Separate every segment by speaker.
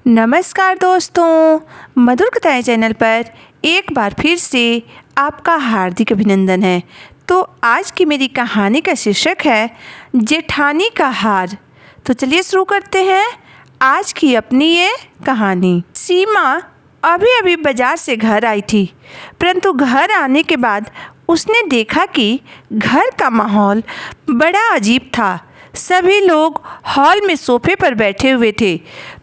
Speaker 1: नमस्कार दोस्तों, मधुर कथाएं चैनल पर एक बार फिर से आपका हार्दिक अभिनंदन है। तो आज की मेरी कहानी का शीर्षक है जेठानी का हार। तो चलिए शुरू करते हैं आज की अपनी ये कहानी। सीमा अभी अभी बाजार से घर आई थी, परंतु घर आने के बाद उसने देखा कि घर का माहौल बड़ा अजीब था। सभी लोग हॉल में सोफे पर बैठे हुए थे,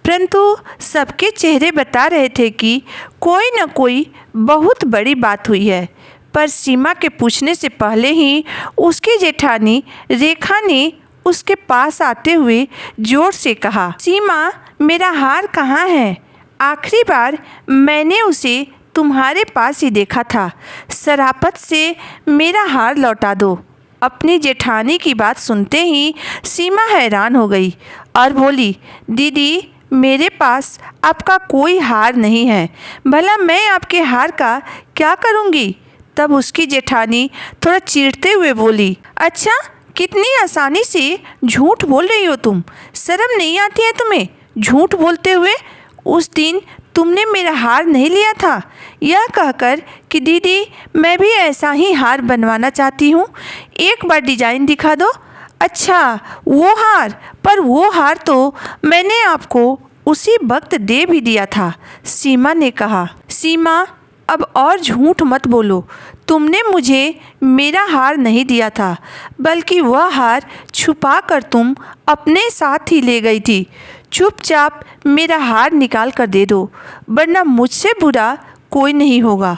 Speaker 1: परंतु सबके चेहरे बता रहे थे कि कोई न कोई बहुत बड़ी बात हुई है। पर सीमा के पूछने से पहले ही उसकी जेठानी रेखा ने उसके पास आते हुए जोर से कहा, सीमा, मेरा हार कहाँ है? आखिरी बार मैंने उसे तुम्हारे पास ही देखा था। शराफत से मेरा हार लौटा दो। अपनी जेठानी की बात सुनते ही सीमा हैरान हो गई और बोली, दीदी, मेरे पास आपका कोई हार नहीं है। भला मैं आपके हार का क्या करूँगी? तब उसकी जेठानी थोड़ा चीढ़ते हुए बोली, अच्छा, कितनी आसानी से झूठ बोल रही हो तुम। शर्म नहीं आती है तुम्हें झूठ बोलते हुए? उस दिन तुमने मेरा हार नहीं लिया था, यह कहकर कि दीदी, मैं भी ऐसा ही हार बनवाना चाहती हूँ, एक बार डिजाइन दिखा दो। अच्छा, वो हार? पर वो हार तो मैंने आपको उसी वक्त दे भी दिया था, सीमा ने कहा। सीमा, अब और झूठ मत बोलो। तुमने मुझे मेरा हार नहीं दिया था, बल्कि वह हार छुपा कर तुम अपने साथ ही ले गई थी। चुपचाप मेरा हार निकाल कर दे दो, वरना मुझसे बुरा कोई नहीं होगा।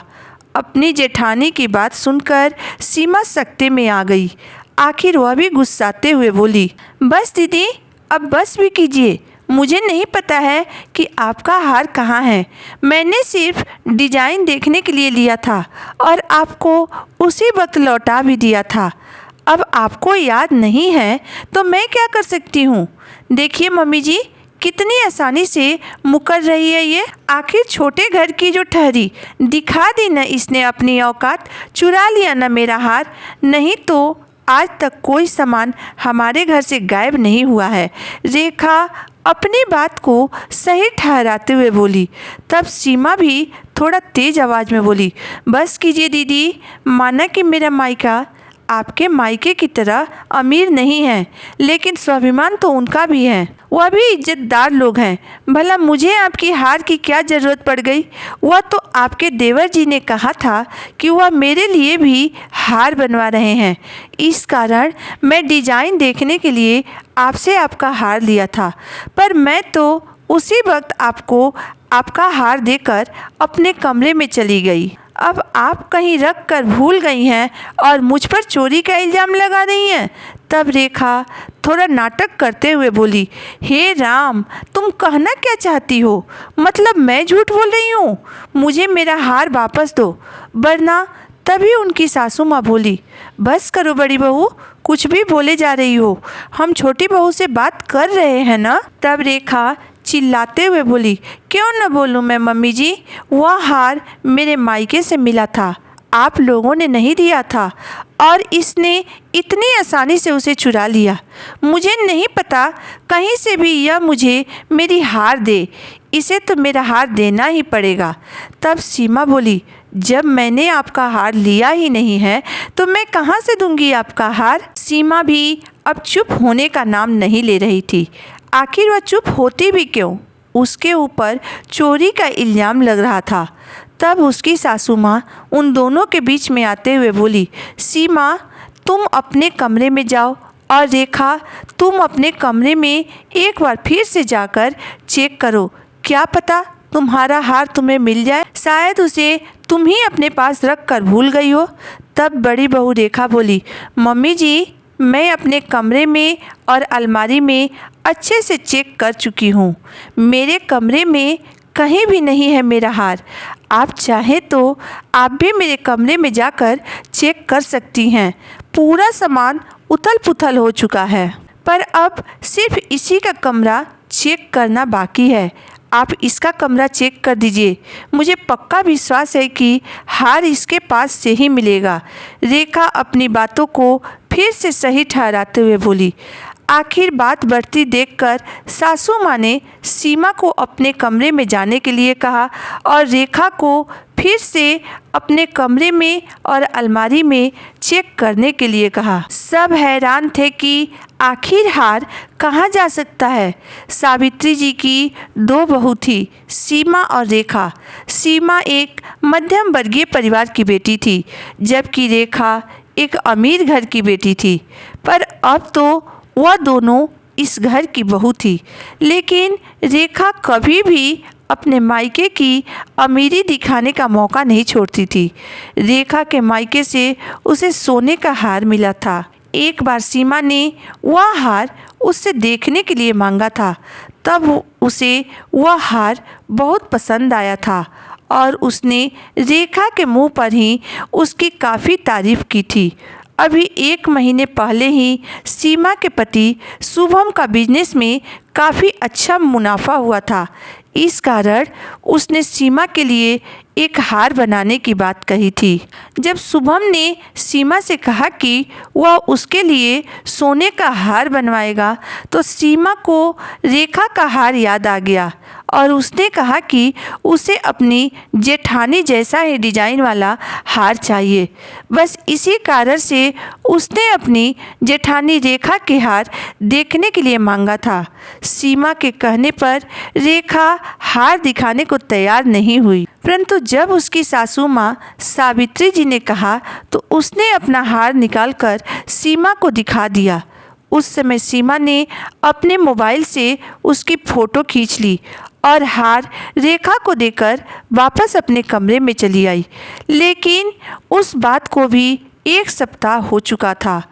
Speaker 1: अपनी जेठानी की बात सुनकर सीमा सकते में आ गई। आखिर वह भी गुस्साते हुए बोली, बस दीदी, अब बस भी कीजिए। मुझे नहीं पता है कि आपका हार कहाँ है। मैंने सिर्फ डिजाइन देखने के लिए लिया था और आपको उसी वक्त लौटा भी दिया था। अब आपको याद नहीं है तो मैं क्या कर सकती हूँ? देखिए मम्मी जी, कितनी आसानी से मुकर रही है ये। आखिर छोटे घर की जो ठहरी, दिखा दी न इसने अपनी औकात, चुरा लिया न मेरा हार। नहीं तो आज तक कोई सामान हमारे घर से गायब नहीं हुआ है। रेखा अपनी बात को सही ठहराते हुए बोली। तब सीमा भी थोड़ा तेज आवाज़ में बोली, बस कीजिए दीदी, माना कि मेरा मायका आपके मायके की तरह अमीर नहीं है, लेकिन स्वाभिमान तो उनका भी है। वह भी इज्जतदार लोग हैं। भला मुझे आपकी हार की क्या ज़रूरत पड़ गई? वह तो आपके देवर जी ने कहा था कि वह मेरे लिए भी हार बनवा रहे हैं। इस कारण मैं डिजाइन देखने के लिए आपसे आपका हार लिया था, पर मैं तो उसी वक्त आपको आपका हार देकर अपने कमरे में चली गई। अब आप कहीं रख कर भूल गई हैं और मुझ पर चोरी का इल्ज़ाम लगा रही हैं। तब रेखा थोड़ा नाटक करते हुए बोली, हे राम, तुम कहना क्या चाहती हो? मतलब मैं झूठ बोल रही हूँ? मुझे मेरा हार वापस दो, वरना। तभी उनकी सासू माँ बोली, बस करो बड़ी बहू, कुछ भी बोले जा रही हो। हम छोटी बहू से बात कर रहे हैं ना। तब रेखा चिल्लाते हुए बोली, क्यों न बोलूँ मैं मम्मी जी, वह हार मेरे मायके से मिला था, आप लोगों ने नहीं दिया था और इसने इतनी आसानी से उसे चुरा लिया। मुझे नहीं पता कहीं से भी यह मुझे मेरी हार दे, इसे तो मेरा हार देना ही पड़ेगा। तब सीमा बोली, जब मैंने आपका हार लिया ही नहीं है तो मैं कहाँ से दूंगी आपका हार? सीमा भी अब चुप होने का नाम नहीं ले रही थी। आखिर वह चुप होती भी क्यों? उसके ऊपर चोरी का इल्ज़ाम लग रहा था। तब उसकी सासू माँ उन दोनों के बीच में आते हुए बोली, सीमा, तुम अपने कमरे में जाओ और रेखा, तुम अपने कमरे में एक बार फिर से जाकर चेक करो। क्या पता तुम्हारा हार तुम्हें मिल जाए, शायद उसे तुम ही अपने पास रख कर भूल गई हो। तब बड़ी बहू रेखा बोली, मम्मी जी, मैं अपने कमरे में और अलमारी में अच्छे से चेक कर चुकी हूँ। मेरे कमरे में कहीं भी नहीं है मेरा हार। आप चाहें तो आप भी मेरे कमरे में जाकर चेक कर सकती हैं। पूरा सामान उथल पुथल हो चुका है, पर अब सिर्फ इसी का कमरा चेक करना बाकी है। आप इसका कमरा चेक कर दीजिए, मुझे पक्का विश्वास है कि हार इसके पास से ही मिलेगा। रेखा अपनी बातों को फिर से सही ठहराते हुए बोली, आखिर बात बढ़ती देखकर सासू माँ ने सीमा को अपने कमरे में जाने के लिए कहा और रेखा को फिर से अपने कमरे में और अलमारी में चेक करने के लिए कहा। सब हैरान थे कि आखिर हार कहाँ जा सकता है। सावित्री जी की दो बहू थी, सीमा और रेखा। सीमा एक मध्यम वर्गीय परिवार की बेटी थी, जबकि रेखा एक अमीर घर की बेटी थी। पर अब तो वह दोनों इस घर की बहू थी। लेकिन रेखा कभी भी अपने मायके की अमीरी दिखाने का मौका नहीं छोड़ती थी। रेखा के मायके से उसे सोने का हार मिला था। एक बार सीमा ने वह हार उससे देखने के लिए मांगा था। तब उसे वह हार बहुत पसंद आया था और उसने रेखा के मुंह पर ही उसकी काफ़ी तारीफ की थी। अभी 1 महीने पहले ही सीमा के पति शुभम का बिजनेस में काफ़ी अच्छा मुनाफा हुआ था। इस कारण उसने सीमा के लिए एक हार बनाने की बात कही थी। जब शुभम ने सीमा से कहा कि वह उसके लिए सोने का हार बनवाएगा तो सीमा को रेखा का हार याद आ गया और उसने कहा कि उसे अपनी जेठानी जैसा ही डिजाइन वाला हार चाहिए। बस इसी कारण से उसने अपनी जेठानी रेखा के हार देखने के लिए मांगा था। सीमा के कहने पर रेखा हार दिखाने को तैयार नहीं हुई, परंतु जब उसकी सासू माँ सावित्री जी ने कहा तो उसने अपना हार निकालकर सीमा को दिखा दिया। उस समय सीमा ने अपने मोबाइल से उसकी फ़ोटो खींच ली और हार रेखा को देकर वापस अपने कमरे में चली आई। लेकिन उस बात को भी 1 सप्ताह हो चुका था।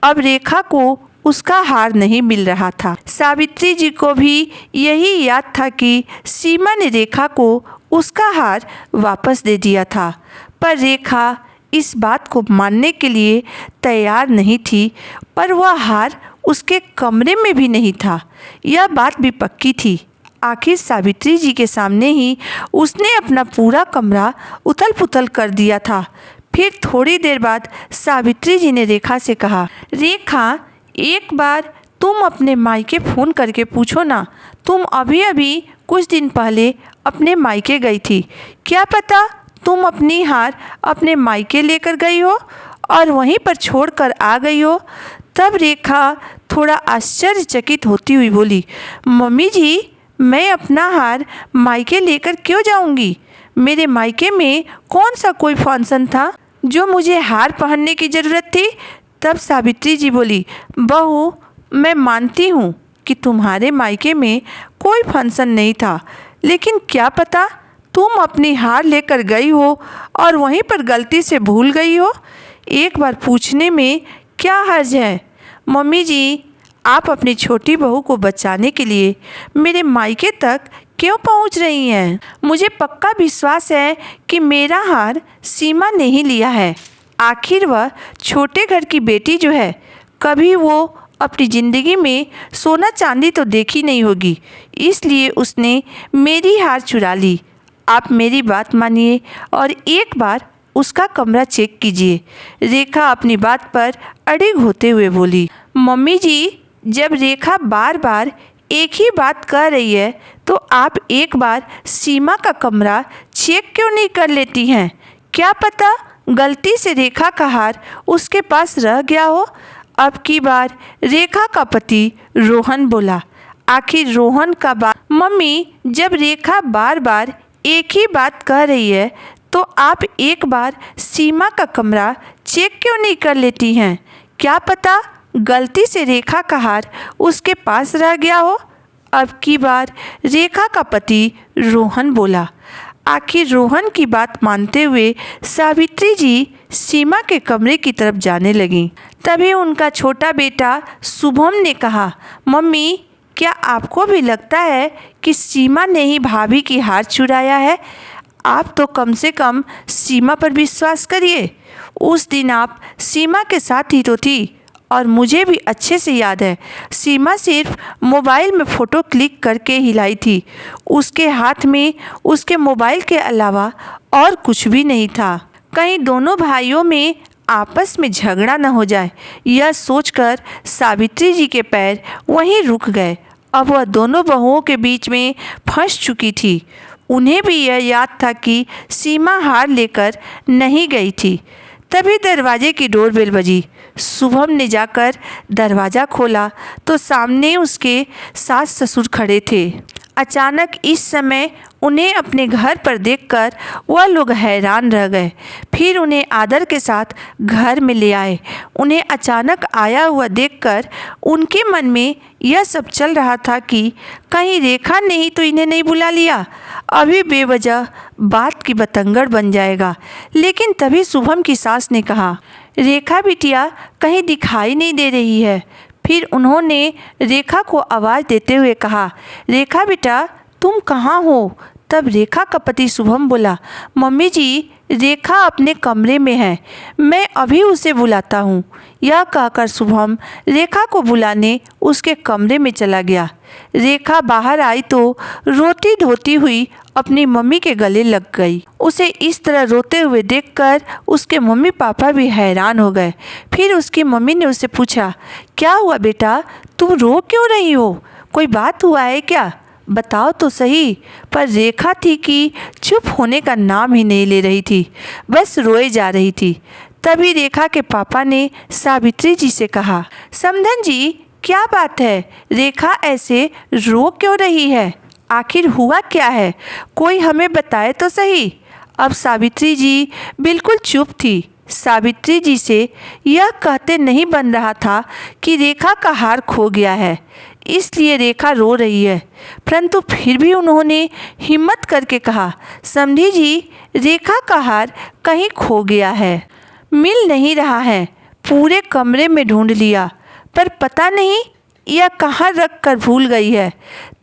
Speaker 1: अब रेखा को उसका हार नहीं मिल रहा था। सावित्री जी को भी यही याद था कि सीमा ने रेखा को उसका हार वापस दे दिया था, पर रेखा इस बात को मानने के लिए तैयार नहीं थी। पर वह हार उसके कमरे में भी नहीं था, यह बात भी पक्की थी। आखिर सावित्री जी के सामने ही उसने अपना पूरा कमरा उथल पुथल कर दिया था। फिर थोड़ी देर बाद सावित्री जी ने रेखा से कहा, रेखा एक बार तुम अपने मायके फ़ोन करके पूछो ना, तुम अभी अभी कुछ दिन पहले अपने मायके गई थी, क्या पता तुम अपनी हार अपने मायके लेकर गई हो और वहीं पर छोड़कर आ गई हो। तब रेखा थोड़ा आश्चर्यचकित होती हुई बोली, मम्मी जी मैं अपना हार मायके लेकर क्यों जाऊंगी? मेरे मायके में कौन सा कोई फंक्शन था जो मुझे हार पहनने की ज़रूरत थी? तब सावित्री जी बोली, बहू मैं मानती हूँ कि तुम्हारे मायके में कोई फंक्शन नहीं था, लेकिन क्या पता तुम अपनी हार लेकर गई हो और वहीं पर गलती से भूल गई हो। एक बार पूछने में क्या हर्ज है? मम्मी जी आप अपनी छोटी बहू को बचाने के लिए मेरे मायके तक क्यों पहुंच रही हैं? मुझे पक्का विश्वास है कि मेरा हार सीमा ने ही लिया है। आखिर वह छोटे घर की बेटी जो है, कभी वो अपनी ज़िंदगी में सोना चांदी तो देखी नहीं होगी, इसलिए उसने मेरी हार चुरा ली। आप मेरी बात मानिए और एक बार उसका कमरा चेक कीजिए। रेखा अपनी बात पर अड़िग होते हुए बोली, मम्मी जी जब रेखा बार बार एक ही बात कह रही है तो आप एक बार सीमा का कमरा चेक क्यों नहीं कर लेती हैं? क्या पता गलती से रेखा का हार उसके पास रह गया हो। अब की बार रेखा का पति रोहन बोला, आखिर रोहन का बात, मम्मी जब रेखा बार बार एक ही बात कह रही है तो आप एक बार सीमा का कमरा चेक क्यों नहीं कर लेती हैं? क्या पता गलती से रेखा का हार उसके पास रह गया हो। अब की बार रेखा का पति रोहन बोला। आखिर रोहन की बात मानते हुए सावित्री जी सीमा के कमरे की तरफ जाने लगीं। तभी उनका छोटा बेटा शुभम ने कहा, मम्मी क्या आपको भी लगता है कि सीमा ने ही भाभी की हार चुराया है? आप तो कम से कम सीमा पर विश्वास करिए। उस दिन आप सीमा के साथ ही तो थी और मुझे भी अच्छे से याद है, सीमा सिर्फ मोबाइल में फ़ोटो क्लिक करके हिलाई थी। उसके हाथ में उसके मोबाइल के अलावा और कुछ भी नहीं था। कहीं दोनों भाइयों में आपस में झगड़ा न हो जाए, यह सोचकर सावित्री जी के पैर वहीं रुक गए। अब वह दोनों बहुओं के बीच में फंस चुकी थी। उन्हें भी यह याद था कि सीमा हार लेकर नहीं गई थी। तभी दरवाजे की डोरबेल बजी। शुभम ने जाकर दरवाज़ा खोला तो सामने उसके सास ससुर खड़े थे। अचानक इस समय उन्हें अपने घर पर देखकर वह लोग हैरान रह गए। फिर उन्हें आदर के साथ घर में ले आए। उन्हें अचानक आया हुआ देखकर उनके मन में यह सब चल रहा था कि कहीं रेखा ने ही तो इन्हें नहीं बुला लिया, अभी बेवजह बात की बतंगड़ बन जाएगा। लेकिन तभी शुभम की सास ने कहा, रेखा बिटिया कहीं दिखाई नहीं दे रही है। फिर उन्होंने रेखा को आवाज़ देते हुए कहा, रेखा बेटा तुम कहाँ हो? तब रेखा का पति शुभम बोला, मम्मी जी रेखा अपने कमरे में है, मैं अभी उसे बुलाता हूँ। यह कहकर शुभम रेखा को बुलाने उसके कमरे में चला गया। रेखा बाहर आई तो रोती धोती हुई अपनी मम्मी के गले लग गई। उसे इस तरह रोते हुए देखकर उसके मम्मी पापा भी हैरान हो गए। फिर उसकी मम्मी ने उससे पूछा, क्या हुआ बेटा, तुम रो क्यों रही हो? कोई बात हुआ है क्या? बताओ तो सही। पर रेखा थी कि चुप होने का नाम ही नहीं ले रही थी, बस रोए जा रही थी। तभी रेखा के पापा ने सावित्री जी से कहा, समधन जी क्या बात है, रेखा ऐसे रो क्यों रही है? आखिर हुआ क्या है? कोई हमें बताए तो सही। अब सावित्री जी बिल्कुल चुप थी। सावित्री जी से यह कहते नहीं बन रहा था कि रेखा का हार खो गया है, इसलिए रेखा रो रही है। परंतु फिर भी उन्होंने हिम्मत करके कहा, समधी जी रेखा का हार कहीं खो गया है, मिल नहीं रहा है। पूरे कमरे में ढूंढ लिया पर पता नहीं यह कहाँ रख कर भूल गई है।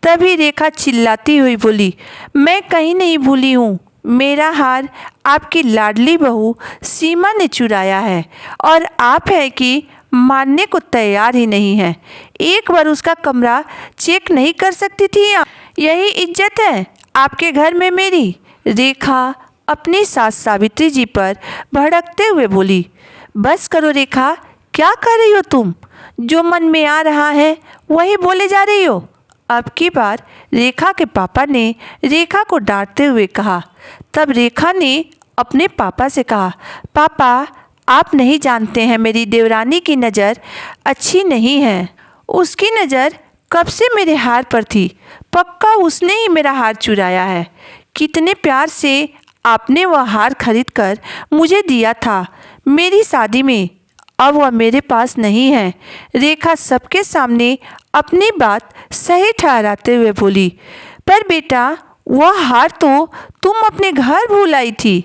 Speaker 1: तभी रेखा चिल्लाती हुई बोली, मैं कहीं नहीं भूली हूँ, मेरा हार आपकी लाडली बहू सीमा ने चुराया है और आप है कि मानने को तैयार ही नहीं है। एक बार उसका कमरा चेक नहीं कर सकती थी? यही इज्जत है आपके घर में मेरी? रेखा अपनी सास सावित्री जी पर भड़कते हुए बोली, बस करो रेखा, क्या कर रही हो तुम? जो मन में आ रहा है वही बोले जा रही हो। अब की बार रेखा के पापा ने रेखा को डांटते हुए कहा। तब रेखा ने अपने पापा से कहा, पापा आप नहीं जानते हैं मेरी देवरानी की नज़र अच्छी नहीं है। उसकी नज़र कब से मेरे हार पर थी, पक्का उसने ही मेरा हार चुराया है। कितने प्यार से आपने वह हार खरीद कर मुझे दिया था मेरी शादी में, अब वह मेरे पास नहीं है। रेखा सबके सामने अपनी बात सही ठहराते हुए बोली, पर बेटा वह हार तो तुम अपने घर भूल आई थी।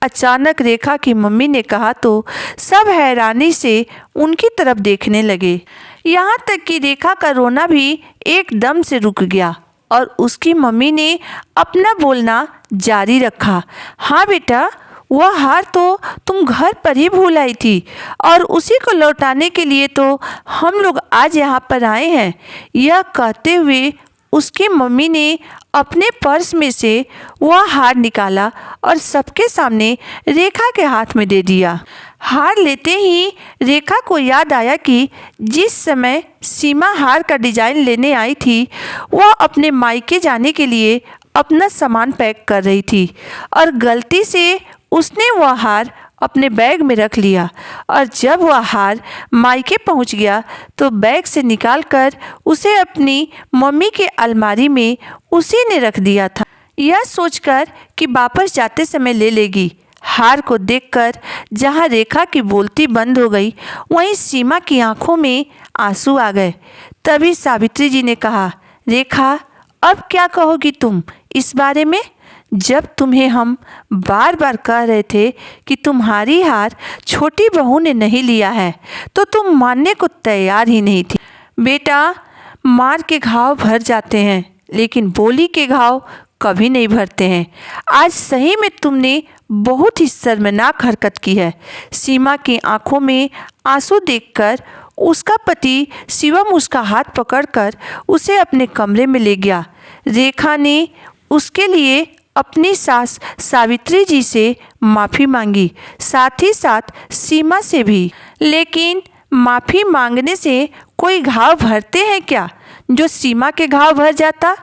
Speaker 1: अचानक रेखा की मम्मी ने कहा तो सब हैरानी से उनकी तरफ देखने लगे। यहाँ तक कि रेखा का रोना भी एकदम से रुक गया और उसकी मम्मी ने अपना बोलना जारी रखा, हाँ बेटा वह हार तो तुम घर पर ही भूल आई थी और उसी को लौटाने के लिए तो हम लोग आज यहाँ पर आए हैं। यह कहते हुए उसकी मम्मी ने अपने पर्स में से वह हार निकाला और सबके सामने रेखा के हाथ में दे दिया। हार लेते ही रेखा को याद आया कि जिस समय सीमा हार का डिजाइन लेने आई थी वह अपने मायके जाने के लिए अपना सामान पैक कर रही थी और गलती से उसने वह हार अपने बैग में रख लिया और जब वह हार मायके पहुंच गया तो बैग से निकालकर उसे अपनी मम्मी के अलमारी में उसी ने रख दिया था, यह सोचकर कि वापस जाते समय ले लेगी। हार को देखकर जहां रेखा की बोलती बंद हो गई वहीं सीमा की आंखों में आंसू आ गए। तभी सावित्री जी ने कहा, रेखा अब क्या कहोगी तुम इस बारे में? जब तुम्हें हम बार बार कह रहे थे कि तुम्हारी हार छोटी बहू ने नहीं लिया है तो तुम मानने को तैयार ही नहीं थी। बेटा मार के घाव भर जाते हैं लेकिन बोली के घाव कभी नहीं भरते हैं। आज सही में तुमने बहुत ही शर्मनाक हरकत की है। सीमा की आंखों में आंसू देखकर उसका पति शिवम उसका हाथ पकड़कर उसे अपने कमरे में ले गया। रेखा ने उसके लिए अपनी सास सावित्री जी से माफ़ी मांगी, साथ ही साथ सीमा से भी। लेकिन माफ़ी मांगने से कोई घाव भरते हैं क्या जो सीमा के घाव भर जाता?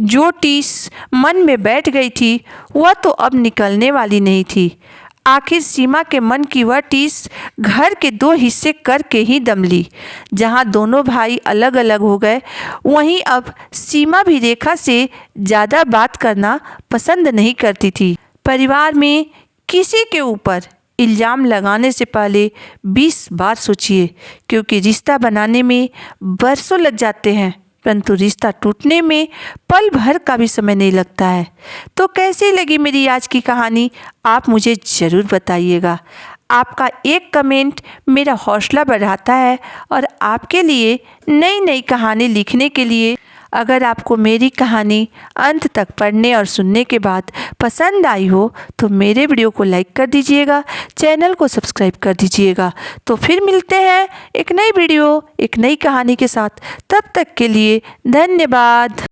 Speaker 1: जो टीस मन में बैठ गई थी वह तो अब निकलने वाली नहीं थी। आखिर सीमा के मन की वह टीस घर के 2 हिस्से करके ही दम ली। जहाँ दोनों भाई अलग अलग हो गए, वहीं अब सीमा भी रेखा से ज़्यादा बात करना पसंद नहीं करती थी। परिवार में किसी के ऊपर इल्ज़ाम लगाने से पहले 20 बार सोचिए, क्योंकि रिश्ता बनाने में बरसों लग जाते हैं, परंतु रिश्ता टूटने में पल भर का भी समय नहीं लगता है। तो कैसी लगी मेरी आज की कहानी, आप मुझे ज़रूर बताइएगा। आपका एक कमेंट मेरा हौसला बढ़ाता है और आपके लिए नई नई कहानी लिखने के लिए। अगर आपको मेरी कहानी अंत तक पढ़ने और सुनने के बाद पसंद आई हो तो मेरे वीडियो को लाइक कर दीजिएगा, चैनल को सब्सक्राइब कर दीजिएगा। तो फिर मिलते हैं एक नई वीडियो, एक नई कहानी के साथ। तब तक के लिए धन्यवाद।